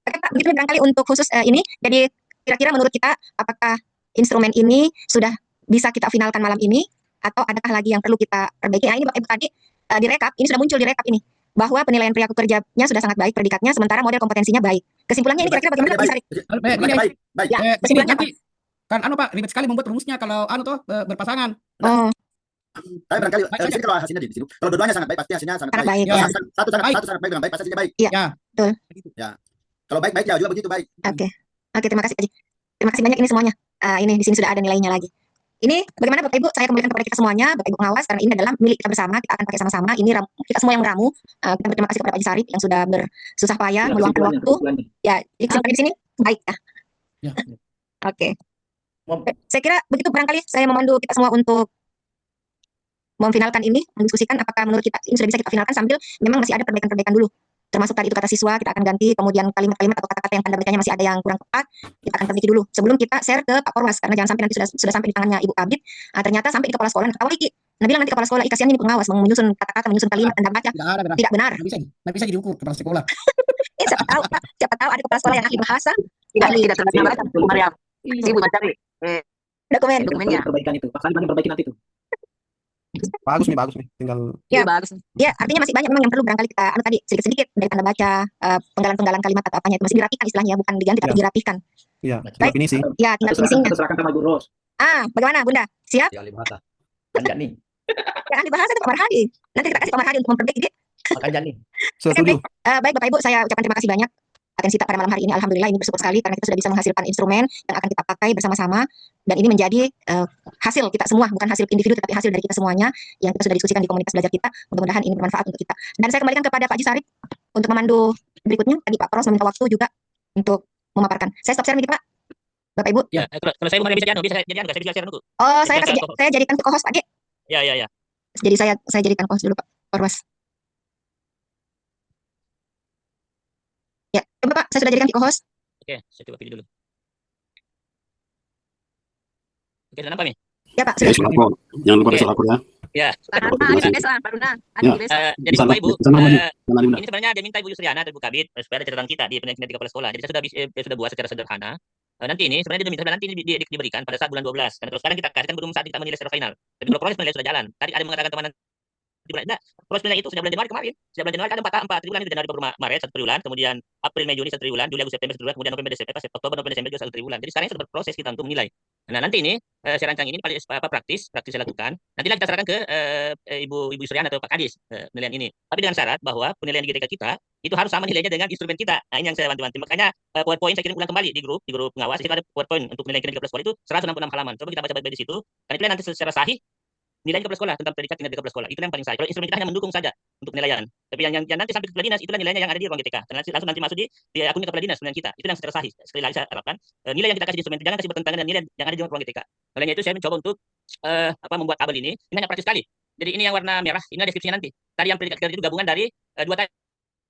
Oke Pak, begitu barangkali untuk khusus ini. Jadi kira-kira menurut kita apakah instrumen ini sudah bisa kita finalkan malam ini atau adakah lagi yang perlu kita perbaiki? Nah, ini Bapak Ibu tadi direkap, ini sudah muncul di rekap ini bahwa penilaian perilaku kerjanya sudah sangat baik predikatnya, sementara model kompetensinya baik. Kesimpulannya ini kira-kira bagaimana Pak Isarik? Baik. Ya, Begini, kesimpulannya apa? nanti kan Pak ribet sekali membuat rumusnya kalau berpasangan. Oh, Tapi barangkali Baik di saja. sini kalau hasilnya di sini, kalau dua-duanya sangat baik pasti hasilnya sangat sangat baik. baik. Ya. Ya. Satu Baik. sangat baik dengan baik pasti hasilnya baik. Iya, Ya. betul. Ya. Kalau baik ya juga begitu baik. Oke. Oke, terima kasih Pak Ji. Terima kasih banyak ini semuanya. Ini di sini sudah ada nilainya lagi. Ini bagaimana Bapak Ibu? Saya kembalikan kepada kita semuanya, Bapak Ibu pengawas, karena ini adalah milik kita bersama. Kita akan pakai sama-sama. Ini kita semua yang meramu. Kita berterima kasih kepada Pak Sarip yang sudah bersusah payah meluangkan waktu. Ya, jadi kesimpulannya di sini baik ya. Ya. Oke. Saya kira begitu barangkali saya memandu kita semua untuk memfinalkan ini, mendiskusikan apakah menurut kita ini sudah bisa kita finalkan sambil memang masih ada perbaikan-perbaikan dulu. Termasuk tadi itu kata siswa, kita akan ganti, kemudian kalimat-kalimat atau kata-kata yang tanda bacanya masih ada yang kurang tepat, kita akan perbaiki dulu. Sebelum kita share ke Pak Korwas, karena jangan sampai nanti sudah sampai di tangannya Ibu Kabit, ternyata sampai di kepala sekolah, ketawa Iki. Nah bilang nanti kepala sekolah, kasihan ini pengawas, menyusun kata-kata, menyusun kalimat, tanda baca, Tidak ada. tidak benar. Nggak bisa diukur kepala sekolah. Siapa tahu, Pak, siapa tahu ada kepala sekolah yang ahli bahasa, Tidak terlalu Mariam. Iya. Ibu mencari dokumen. dokumennya. Perbaikan itu. Pak Salim perbaiki nanti itu. Bagus Mi, tinggal Ya. Bagus. Ya, artinya masih banyak memang yang perlu barangkali kita tadi sedikit-sedikit dari tanda baca, penggalan-penggalan kalimat atau apanya itu masih dirapikan istilahnya, bukan diganti tapi Ya. dirapikan. iya, Baik. definisi. Ya, tinggal finishingnya. Serahkan sama Guru Ros. Bagaimana Bunda? Siap? Ya, ahli bahasa. Kan Jani. Yang ahli bahasa itu Pak Marhadi. Nanti kita kasih Pak Marhadi untuk memperbaiki dia. Makan Jani. Setuju. Baik Bapak Ibu, saya ucapkan terima kasih banyak atensi kita pada malam hari ini. Alhamdulillah ini bersyukur sekali karena kita sudah bisa menghasilkan instrumen yang akan kita pakai bersama-sama dan ini menjadi hasil kita semua, bukan hasil individu tetapi hasil dari kita semuanya yang kita sudah diskusikan di komunitas belajar kita. Mudah-mudahan ini bermanfaat untuk kita. Dan saya kembalikan kepada Pak Haji Sarip untuk memandu berikutnya. Tadi Pak Pros meminta waktu juga untuk memaparkan. Saya stop share nih Pak. Bapak Ibu. Ya, kalau saya bisa jadi saya bisa share dulu. Oh, Saya saya jadikan co-host Pak G. Ya. Jadi saya jadikan co-host dulu Pak Pros. Ya, coba Pak, saya sudah jadikan co-host. Oke, saya coba pilih dulu. Oke, sudah nampak nih? Ya Pak, Ya, sudah. sudah, Jangan lupa Oke. besok lapor ya. Ya. Ada di desa, Pak Luna. Ada Ya. di desa. Jadi Bisa, Bapak Ibu, bisa maju. Jangan lari, ini sebenarnya dia minta Ibu Yusriana dan Bu Kabit supaya ada catatan kita di penelitian kepala sekolah. Jadi saya sudah buat secara sederhana. Nanti ini sebenarnya dia minta nanti ini diberikan pada saat bulan 12. Karena terus sekarang kita kasih kan belum saat kita menilai secara final. Tapi kalau proses penilaian sudah jalan. Tadi ada yang mengatakan teman di bulan proses penilaian itu sudah bulan Januari kemarin. Sejak bulan Januari ada 4 triwulan itu Januari Februari Maret 1 triwulan, kemudian April Mei Juni 1 triwulan, Juli Agustus September 1 triwulan, kemudian November Desember Oktober November Desember juga 1 triwulan. Jadi sekarang ini sudah berproses kita untuk menilai. Nah, nanti ini saya rancang ini paling praktis saya lakukan. Nanti kita serahkan ke Ibu Yusriana atau Pak Kadis penilaian ini. Tapi dengan syarat bahwa penilaian di GTK kita itu harus sama nilainya dengan instrumen kita. Nah, ini yang saya bantu-bantu. Makanya PowerPoint saya kirim ulang kembali di grup pengawas. Di situ ada PowerPoint untuk penilaian kinerja kepala sekolah itu 166 halaman. Coba kita baca baik-baik di situ. Karena itu nanti secara sahih nilai kepala sekolah tentang predikat kinerja kepala sekolah itu yang paling sahih. Kalau instrumen kita hanya mendukung saja untuk penilaian. Tapi yang nanti sampai ke kepala dinas itulah nilainya yang ada di ruang GTK. Karena langsung nanti masuk di akunnya kepala dinas penilaian kita. Itu yang secara sahih. Sekali lagi saya harapkan nilai yang kita kasih di instrumen itu jangan kasih bertentangan dengan nilai yang ada di ruang GTK. Olehnya itu saya mencoba untuk membuat tabel ini hanya praktis sekali. Jadi ini yang warna merah, ini deskripsinya nanti. Tadi yang predikat kerja itu gabungan dari dua tadi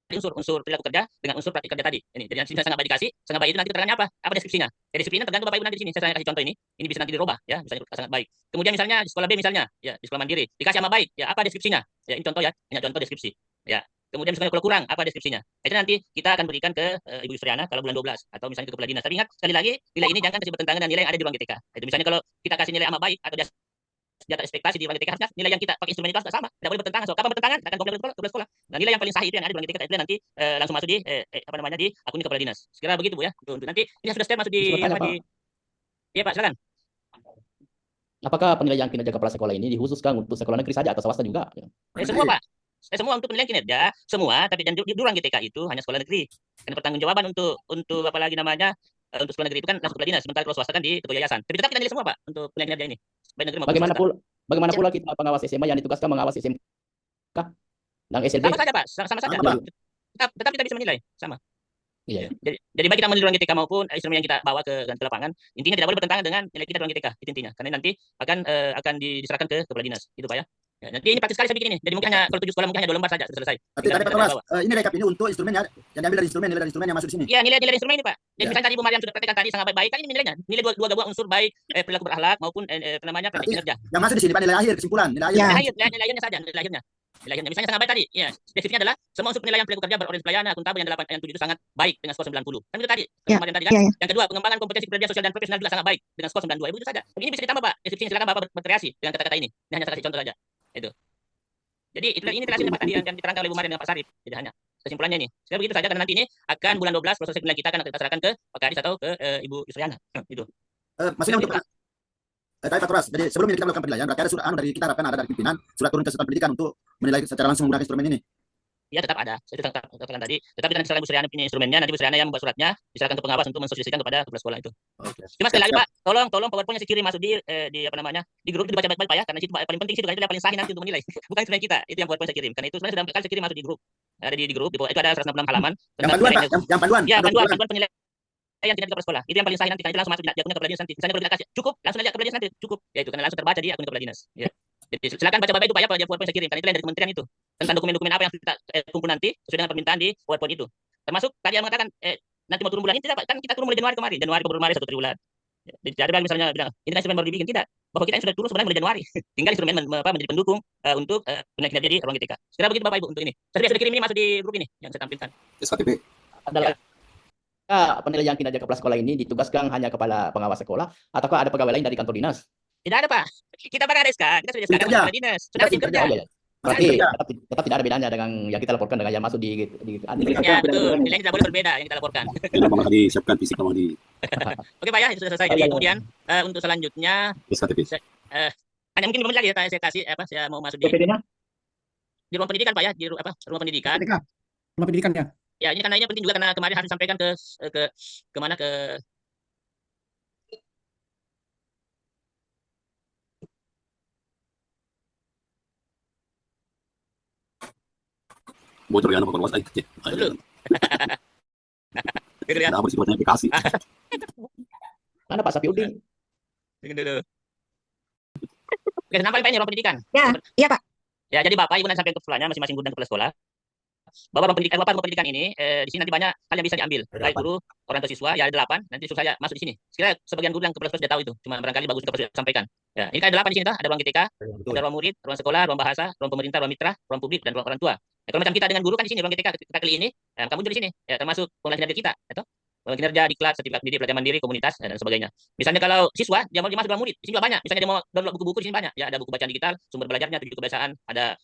unsur perilaku kerja dengan unsur praktik kerja tadi. Ini jadi yang sangat baik dikasih, sangat baik itu nanti keterangannya apa? Apa deskripsinya? Ya, deskripsinya tergantung Bapak Ibu nanti di sini. Saya kasih contoh ini bisa nanti dirubah ya, misalnya sangat baik. Kemudian misalnya di sekolah B misalnya, ya di sekolah mandiri, dikasih sama baik, ya apa deskripsinya? Ya ini contoh ya, hanya contoh deskripsi. Ya. Kemudian misalnya kalau kurang apa deskripsinya? Itu nanti kita akan berikan ke Ibu Yusriana kalau bulan 12 atau misalnya ke kepala dinas. Tapi ingat sekali lagi nilai ini jangan kasih bertentangan dengan nilai yang ada di ruang GTK. Itu misalnya kalau kita kasih nilai ama baik atau di atas ekspektasi di ruang GTK harusnya nilai yang kita pakai instrumen itu harus sama, tidak boleh bertentangan. So, kapan bertentangan akan komplain ke sekolah. Nah, nilai yang paling sahih itu yang ada di ruang GTK itu nanti langsung masuk di di akun kepala dinas. Sekira begitu Bu ya. Untuk nanti ini sudah step masuk di Iya Pak, silakan. Apakah penilaian kinerja kepala sekolah ini dikhususkan untuk sekolah negeri saja atau swasta juga? Semua Pak. Semua untuk penilaian kinerja, semua, tapi dan di ruang GTK itu hanya sekolah negeri. Dan pertanggungjawaban untuk apa lagi namanya untuk sekolah negeri itu kan langsung kepala dinas, sementara kalau swasta kan di ketua yayasan. Tapi tetap kita nilai semua Pak untuk penilaian kinerja ini, baik negeri maupun Bagaimana swasta. bagaimana pula kita pengawas SMA yang ditugaskan mengawasi SMK dan SLB? Sama saja Pak, sama saja. Sama, Pak. Tetap kita bisa menilai sama. Iya. Jadi baik kita menilai ruang GTK maupun instrumen yang kita bawa ke lapangan, intinya tidak boleh bertentangan dengan nilai kita di ruang GTK, itu intinya. Karena nanti akan diserahkan ke kepala dinas, itu Pak ya. Ya, nanti ini praktis sekali saya bikin ini. Jadi mungkin hanya kalau 7 sekolah mungkin hanya 2 lembar saja sudah selesai. Tapi Pak Thomas, ini rekap ini untuk instrumennya yang diambil dari instrumen, nilai dari instrumen yang masuk di sini. Iya, nilai instrumen ini Pak. Jadi Ya. misalnya tadi Bu Mariam sudah praktekkan tadi sangat baik-baik, kan ini nilainya. Nilai dua gabungan unsur baik perilaku berakhlak maupun apa namanya praktik Berarti kinerja. yang masuk di sini Pak nilai akhir, kesimpulan, nilai akhir. Ya. Nilai akhirnya saja, nilai akhirnya. Nilai akhirnya misalnya sangat baik tadi. Ya, spesifiknya adalah semua unsur penilaian perilaku kerja berorientasi pelayanan akuntabel yang 8 yang 7 itu sangat baik dengan skor 90. Kan itu tadi. Ya. Kemarin tadi kan. Ya, ya. Yang kedua, pengembangan kompetensi kerja sosial dan profesional juga sangat baik dengan skor 92. Itu saja. Tapi ini bisa ditambah Pak. Deskripsinya silakan Bapak berkreasi dengan kata-kata ini. Ini hanya saya kasih contoh saja. Itu. Jadi ini hasilnya Pak tadi yang diterangkan oleh Bu Mariam dan Pak Sarip. Jadi hanya kesimpulannya ini. Sekarang begitu saja karena nanti ini akan bulan 12 proses penilaian kita akan kita serahkan ke Pak Kadis atau ke Ibu Yusriana. Itu. Maksudnya untuk tapi Pak Thomas, jadi sebelum ini kita melakukan penilaian, berarti ada surat dari kita harapkan ada dari pimpinan surat turun ke satuan pendidikan untuk menilai secara langsung menggunakan instrumen ini. Ya tetap ada. Saya katakan tadi. Tetapi nanti setelah Bu Sriana punya instrumennya, nanti Bu Sriana yang membuat suratnya diserahkan ke pengawas untuk mensosialisasikan kepada kepala sekolah itu. Oke. Cuma sekali lagi Pak, tolong PowerPoint-nya dikirim masuk di apa namanya di grup itu dibaca baik-baik Pak ya, karena itu paling penting situ kan itu yang paling sahih nanti untuk menilai. Bukan instrumen kita, itu yang PowerPoint saya kirim. Karena itu sebenarnya sudah kali saya kirim masuk di grup. Ada di grup, itu ada 166 halaman. Yang panduan Pak, yang panduan. Ya, Panduan. panduan penilaian kinerja kepala sekolah. Itu yang paling sahih nanti karena itu langsung masuk di akun kepala dinas nanti. Misalnya kalau kita kasih cukup, langsung aja kepala dinas nanti cukup. Ya itu karena langsung terbaca di akun kepala dinas. Ya. Jadi silakan baca baik itu Pak ya, PowerPoint saya kirim karena itu yang dari kementerian itu. Tentang dokumen-dokumen apa yang kita kumpul nanti sesuai dengan permintaan di PowerPoint itu. Termasuk tadi yang mengatakan nanti mau turun bulan ini tidak Pak, kan kita turun mulai Januari kemarin. Januari ke Februari 1 triwulan. Ya, jadi ada misalnya bilang ini kan instrumen baru dibikin, tidak. Bahwa kita yang sudah turun sebenarnya mulai Januari. Tinggal instrumen menjadi pendukung untuk penilaian kinerja di ruang GTK. Segera begitu Bapak Ibu untuk ini. Saya sudah kirim ini masuk di grup ini yang saya tampilkan. SKTP. Adalah penilaian kinerja kepala sekolah ini ditugaskan hanya kepala pengawas sekolah ataukah ada pegawai lain dari kantor dinas? Tidak ada Pak. Kita pakai RSK, kita sudah Kerja. kepala dinas. Sudah Kerja. kerja. Oh, iya, iya. Berarti Kerja. tetap tidak ada bedanya dengan yang kita laporkan dengan yang masuk di Ya betul. Nilai tidak boleh berbeda yang kita laporkan. Memang tadi siapkan fisik memang di Oke Pak ya, itu sudah selesai. Jadi kemudian untuk selanjutnya SKTP. hanya mungkin belum lagi ya saya kasih saya mau masuk di PPD-nya? ruang pendidikan Pak ya, di ruang pendidikan. PTK, rumah pendidikan ya. Ya ini karena ini penting juga karena kemarin harus disampaikan ke mana ke Bocor ya nama Pak Thomas. dulu. Dengar ya. Ada apa sih buatnya aplikasi? Mana Pak Sapiudin? Dengar dulu. Oke, nampak Pak ini ruang pendidikan. Ya, iya Pak. Ya, jadi Bapak Ibu nanti sampai ke sekolahnya masing-masing guru dan kepala sekolah. Bahwa ruang pendidikan ini di sini nanti banyak hal yang bisa diambil. Baik guru, orang tua siswa, ya ada 8. Nanti suruh saya masuk di sini. Sekiranya sebagian guru dan kepala sekolah sudah tahu itu. Cuma barangkali bagus untuk sampaikan. Ya, ini kan ada 8 di sini ada ruang GTK, ada ruang murid, ruang sekolah, ruang bahasa, ruang pemerintah, ruang mitra, ruang publik dan ruang orang tua. Ya, kalau macam kita dengan guru kan di sini ruang GTK kita kali ini, kamu juga di sini. Ya, termasuk penilaian kinerja kita, atau kinerja diklat, sertifikat pendidik, pelatihan mandiri, komunitas dan sebagainya. Misalnya kalau siswa dia mau masuk ruang murid, di sini juga banyak. Misalnya dia mau download buku-buku di sini banyak. Ya, ada buku bacaan digital, sumber belajarnya, 7 kebiasaan, ada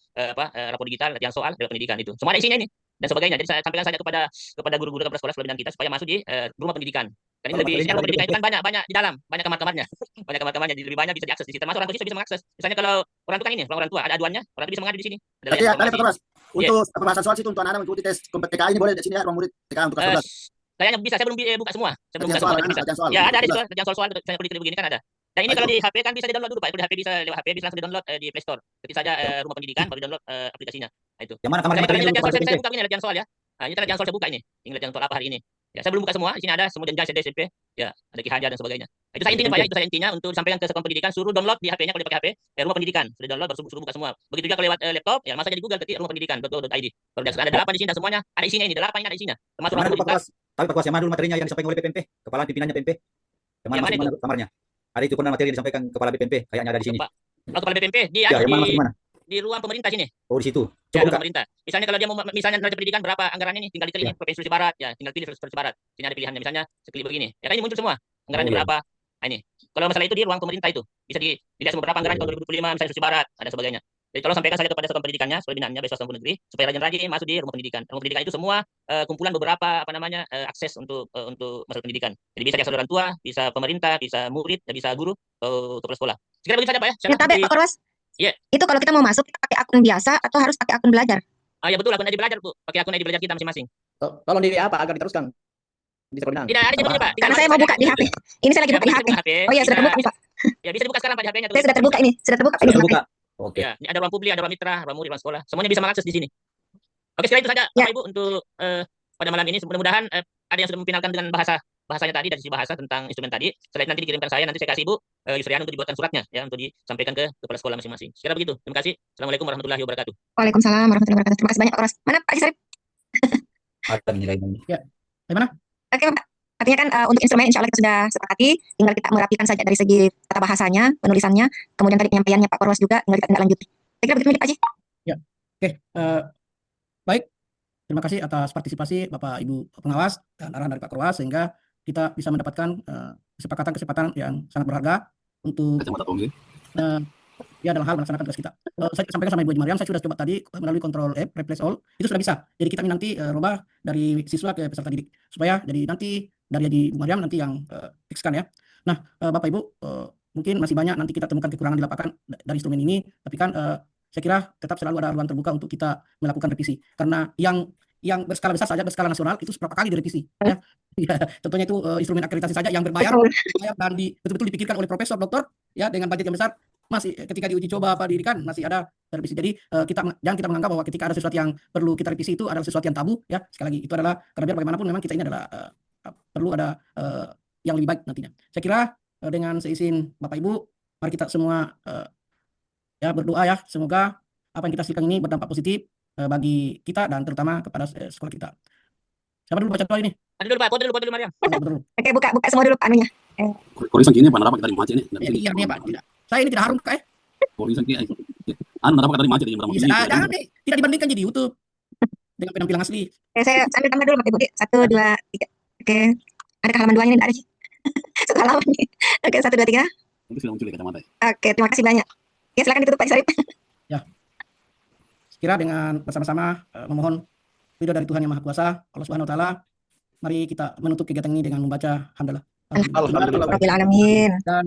rapor digital, latihan soal, dari pendidikan itu. Semua ada isinya ini dan sebagainya. Jadi saya sampaikan saja kepada guru-guru kepala sekolah bidang kita supaya masuk di rumah pendidikan. Dan ini lebih rumah pendidikan itu kan banyak di dalam, banyak kamar-kamarnya. Banyak kamar-kamarnya, jadi lebih banyak bisa diakses di situ. Termasuk orang tua siswa bisa mengakses. Misalnya kalau orang tua kan ini, orang tua ada aduannya, orang tua bisa mengadu di sini. Ada Berarti ya, layar Pak Thomas, untuk pembahasan soal situ untuk anak mengikuti tes TK ini boleh di sini ya ruang murid TK untuk kelas 11. kayaknya bisa, saya belum buka semua. Saya belum buka Latihan soal, semua. Bisa. latihan soal. Ya ada di situ, latihan soal-soal, misalnya kalau begini kan ada. Dan ini kalau di HP kan bisa di-download dulu Pak. Kalau di HP bisa lewat HP bisa langsung di-download di Play Store. Ketik saja rumah pendidikan baru di-download aplikasinya. Nah, itu. Yang mana kamar Ini materinya latihan dulu, soal saya Pak? buka ini latihan soal ya. Nah, ini latihan soal saya buka ini. Ini latihan soal apa hari ini? Ya, saya belum buka semua. Di sini ada semua jenjang SD SMP. Ya, ada Ki Hajar dan sebagainya. Nah, itu saya intinya Pak ya, itu saya intinya untuk disampaikan ke satuan pendidikan suruh download di HP-nya kalau dia pakai HP rumah pendidikan. Sudah download baru suruh buka semua. Begitu juga kalau lewat laptop ya masuk aja di Google ketik rumah pendidikan.go.id. Baru ada 8 di sini dan semuanya ada isinya ini. 8 ini ada isinya. Termasuk Mana ruang dulu Pak pendidikan. Thomas? Tapi Pak Thomas, yang mana dulu materinya yang disampaikan oleh PPMP? Kepala pimpinannya PMP? Yang mana Yang mana masuk kamarnya? Ada itu pernah materi yang disampaikan kepala BPMP, kayaknya ada di sini. Pak. Kepala BPMP di Ya, yang mana masuk di mana? di ruang pemerintah sini. Oh, di situ. Ya, Coba ruang buka. pemerintah. Misalnya kalau dia mau misalnya neraca pendidikan berapa anggarannya nih, tinggal diklik ini Provinsi Sulawesi Barat, ya tinggal pilih Sulawesi Barat. Sini ada pilihannya misalnya sekali begini. Ya kan ini muncul semua. Anggarannya Oh, iya. berapa? Nah, ini. Kalau masalah itu di ruang pemerintah itu bisa dilihat semua berapa anggaran tahun 2025 misalnya Sulawesi Barat, ada sebagainya. Jadi tolong sampaikan saja kepada satuan pendidikannya, sesuai binanya besok satuan negeri supaya rajin-rajin masuk di rumah pendidikan. Rumah pendidikan itu semua kumpulan beberapa akses untuk masalah pendidikan. Jadi bisa diakses orang tua, bisa pemerintah, bisa murid, dan bisa guru kepala sekolah. Sekira begitu saja Pak ya. Ya, tapi Pak Korwas, Iya. itu kalau kita mau masuk kita pakai akun biasa atau harus pakai akun belajar? Ya betul akun ID belajar Bu. Pakai akun ID belajar kita masing-masing. Tolong di apa agar diteruskan. Bisa koordinasi. Tidak ada jadwalnya, Pak. Tidak Karena ada saya mau buka di jadwalnya. HP. Ini saya lagi Tidak buka di boleh HP. buka HP. Oh iya, sudah terbuka nih, Pak. Ya, bisa dibuka sekarang Pak di HP-nya. Saya sudah terbuka ini. Sudah terbuka ini. Sudah buka. Oke. Ya, ini ada ruang publik, ada ruang mitra, ruang murid, ruang sekolah. Semuanya bisa mengakses di sini. Oke, sekali itu saja Ya. Bapak Ibu untuk pada malam ini. Mudah-mudahan ada yang sudah memfinalkan dengan bahasanya tadi, dari sisi bahasa tentang instrumen tadi. Setelah itu nanti dikirimkan saya, nanti saya kasih Ibu Yusrian untuk dibuatkan suratnya ya, untuk disampaikan ke kepala sekolah masing-masing. Sekira begitu. Terima kasih. Assalamualaikum warahmatullahi wabarakatuh. Waalaikumsalam warahmatullahi wabarakatuh. Terima kasih banyak Pak Koros. Mana Pak Sarip? Ada nilainya. Gimana? Oke Pak. Artinya kan untuk instrumen insya Allah kita sudah sepakati, tinggal kita merapikan saja dari segi tata bahasanya, penulisannya, kemudian tadi penyampaiannya Pak Koros juga, tinggal kita tindak lanjuti. Saya kira begitu Pak Haji. Oke, baik. Terima kasih atas partisipasi Bapak Ibu pengawas dan arahan dari Pak Korwas sehingga kita bisa mendapatkan kesepakatan yang sangat berharga untuk Kacamata Tommy. ya dalam hal melaksanakan tugas kita. Saya sampaikan sama Ibu Haji Mariam, saya sudah coba tadi melalui Control F, Replace All, itu sudah bisa. Jadi kita nanti rubah dari siswa ke peserta didik supaya jadi nanti dari Ibu Mariam nanti yang fixkan ya. Nah, Bapak Ibu mungkin masih banyak nanti kita temukan kekurangan di lapangan dari instrumen ini, tapi kan saya kira tetap selalu ada ruang terbuka untuk kita melakukan revisi. Karena yang berskala besar saja, berskala nasional itu berapa kali direvisi. Ya. Ya, contohnya itu instrumen akreditasi saja yang berbayar dan betul-betul dipikirkan oleh profesor, doktor, ya dengan budget yang besar, masih ketika diuji coba apa dirikan masih ada revisi. Jadi jangan kita menganggap bahwa ketika ada sesuatu yang perlu kita revisi itu adalah sesuatu yang tabu. Ya, sekali lagi itu adalah karena biar bagaimanapun memang kita ini adalah perlu ada yang lebih baik nantinya. Saya kira dengan seizin Bapak Ibu, mari kita semua ya berdoa ya, semoga apa yang kita silakan ini berdampak positif bagi kita dan terutama kepada sekolah kita. Siapa dulu baca doa ini? Ada dulu Pak, kode dulu Mariam. Oke, buka semua dulu Pak anunya. Korisan kini apa narapak dari macet ini? Iya nih Pak, tidak. Saya ini tidak harum Kak. Korisan kini. Narapak dari macet ini pertama Bisa, kali. jangan nih, tidak dibandingkan di YouTube dengan penampilan asli. Oke, saya ambil gambar dulu Pak Ibu. 1, 2, 3. Oke. Ada halaman 2-nya ini enggak ada sih. Satu halaman nih. Oke, 1, 2, 3. Itu sudah muncul di kacamata. Oke, terima kasih banyak. Ya, silakan ditutup Pak Sarip. Ya. Sekira dengan bersama-sama memohon ridho dari Tuhan Yang Maha Kuasa, Allah Subhanahu wa taala. Mari kita menutup kegiatan ini dengan membaca hamdalah. Alhamdulillah. Rabbil alamin. Dan